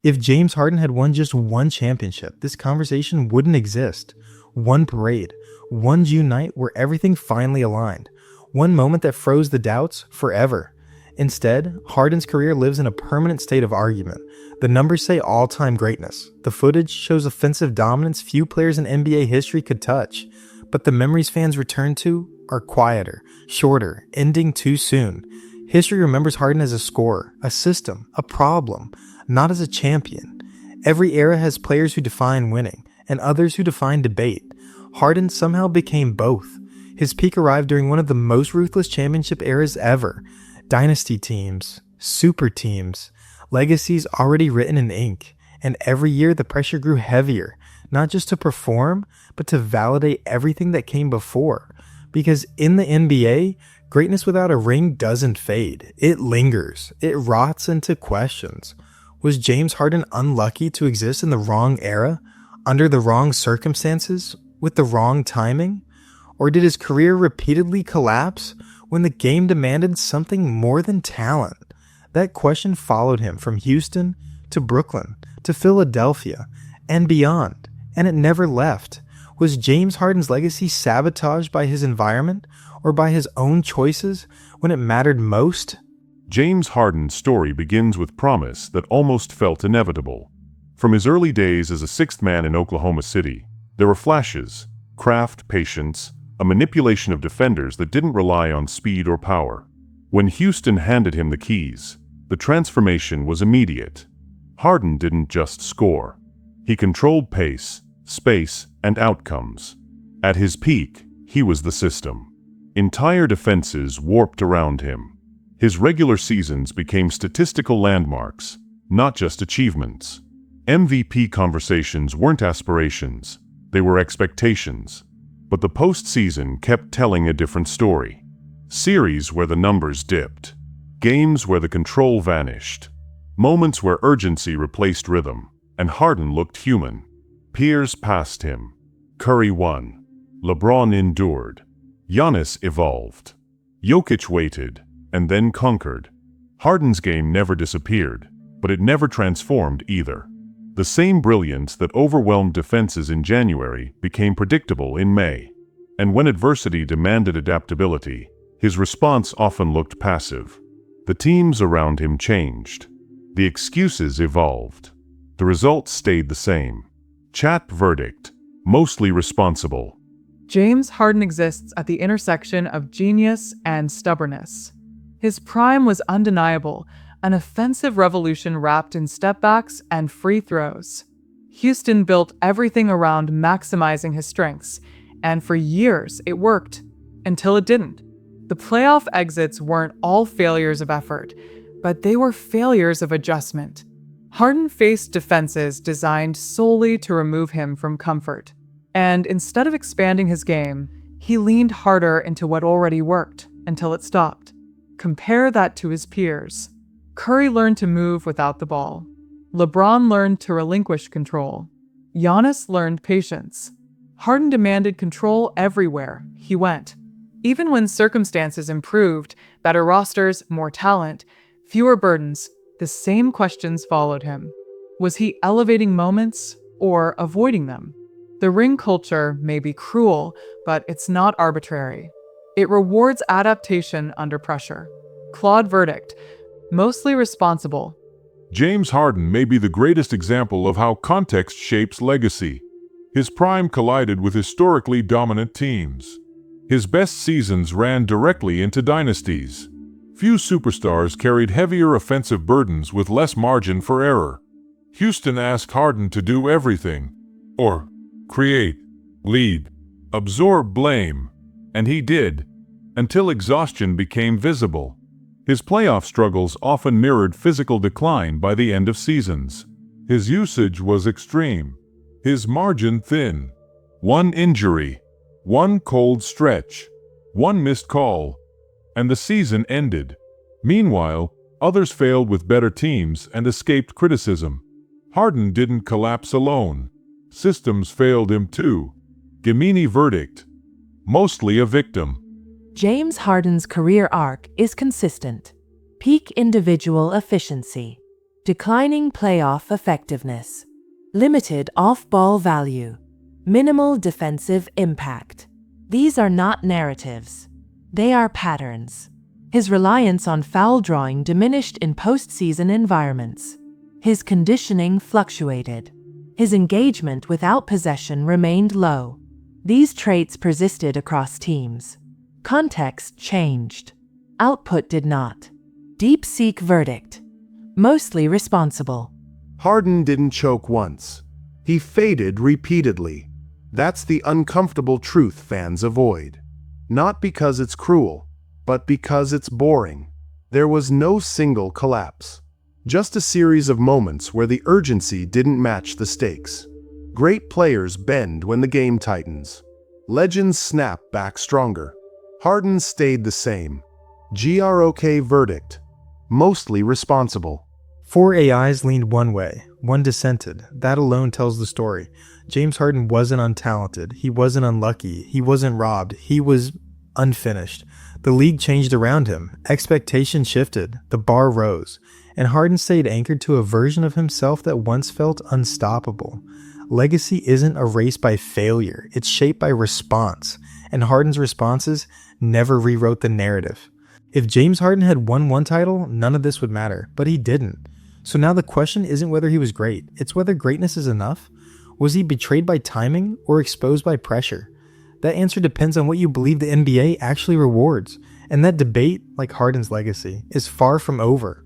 If James Harden had won just one championship, this conversation wouldn't exist. One parade, one June night where everything finally aligned, one moment that froze the doubts forever. Instead, Harden's career lives in a permanent state of argument. The numbers say all-time greatness. The footage shows offensive dominance few players in NBA history could touch. But the memories fans return to are quieter, shorter, ending too soon. History remembers Harden as a scorer, a system, a problem, not as a champion. Every era has players who define winning, and others who define debate. Harden somehow became both. His peak arrived during one of the most ruthless championship eras ever. Dynasty teams, super teams, legacies already written in ink, and every year the pressure grew heavier, not just to perform, but to validate everything that came before. Because in the NBA, greatness without a ring doesn't fade. It lingers. It rots into questions. Was James Harden unlucky to exist in the wrong era, under the wrong circumstances, with the wrong timing? Or did his career repeatedly collapse when the game demanded something more than talent? That question followed him from Houston to Brooklyn to Philadelphia and beyond, and it never left. Was James Harden's legacy sabotaged by his environment or by his own choices when it mattered most? James Harden's story begins with promise that almost felt inevitable. From his early days as a sixth man in Oklahoma City, there were flashes, craft, patience, a manipulation of defenders that didn't rely on speed or power. When Houston handed him the keys, the transformation was immediate. Harden didn't just score. He controlled pace, space, and outcomes. At his peak, he was the system. Entire defenses warped around him. His regular seasons became statistical landmarks, not just achievements. MVP conversations weren't aspirations, they were expectations. But the postseason kept telling a different story. Series where the numbers dipped. Games where the control vanished. Moments where urgency replaced rhythm, and Harden looked human. Peers passed him. Curry won. LeBron endured. Giannis evolved. Jokic waited, and then conquered. Harden's game never disappeared, but it never transformed either. The same brilliance that overwhelmed defenses in January became predictable in May. And when adversity demanded adaptability, his response often looked passive. The teams around him changed. The excuses evolved. The results stayed the same. Chat verdict: mostly responsible. James Harden exists at the intersection of genius and stubbornness. His prime was undeniable, an offensive revolution wrapped in stepbacks and free throws. Houston built everything around maximizing his strengths, and for years it worked, until it didn't. The playoff exits weren't all failures of effort, but they were failures of adjustment. Harden faced defenses designed solely to remove him from comfort. And instead of expanding his game, he leaned harder into what already worked until it stopped. Compare that to his peers. Curry learned to move without the ball. LeBron learned to relinquish control. Giannis learned patience. Harden demanded control everywhere he went. Even when circumstances improved, better rosters, more talent, fewer burdens, the same questions followed him. Was he elevating moments or avoiding them? The ring culture may be cruel, but it's not arbitrary. It rewards adaptation under pressure. Claude verdict: mostly responsible. James Harden may be the greatest example of how context shapes legacy. His prime collided with historically dominant teams. His best seasons ran directly into dynasties. Few superstars carried heavier offensive burdens with less margin for error. Houston asked Harden to do everything, or create, lead, absorb blame, and he did, until exhaustion became visible. His playoff struggles often mirrored physical decline by the end of seasons. His usage was extreme, his margin thin. One injury, one cold stretch, one missed call, and the season ended. Meanwhile, others failed with better teams and escaped criticism. Harden didn't collapse alone. Systems failed him too. Gemeni verdict: mostly a victim. James Harden's career arc is consistent. Peak individual efficiency. declining playoff effectiveness, limited off-ball value, minimal defensive impact. These are not narratives. They are patterns. His reliance on foul drawing diminished in postseason environments. His conditioning fluctuated. His engagement without possession remained low. These traits persisted across teams. Context changed. Output did not. Deepseek verdict. Mostly responsible. Harden didn't choke once. He faded repeatedly. That's the uncomfortable truth fans avoid. Not because it's cruel, but because it's boring. There was no single collapse. Just a series of moments where the urgency didn't match the stakes. Great players bend when the game tightens. Legends snap back stronger. Harden stayed the same. Grok verdict. Mostly responsible. 4 AIs leaned one way, one dissented. That alone tells the story. James Harden wasn't untalented. He wasn't unlucky. He wasn't robbed. He was unfinished. The league changed around him. Expectations shifted. The bar rose. And Harden stayed anchored to a version of himself that once felt unstoppable. Legacy isn't a race by failure. It's shaped by response. And Harden's responses never rewrote the narrative. If James Harden had won one title, none of this would matter. But he didn't. So now the question isn't whether he was great. It's whether greatness is enough. Was he betrayed by timing or exposed by pressure? That answer depends on what you believe the NBA actually rewards. And that debate, like Harden's legacy, is far from over.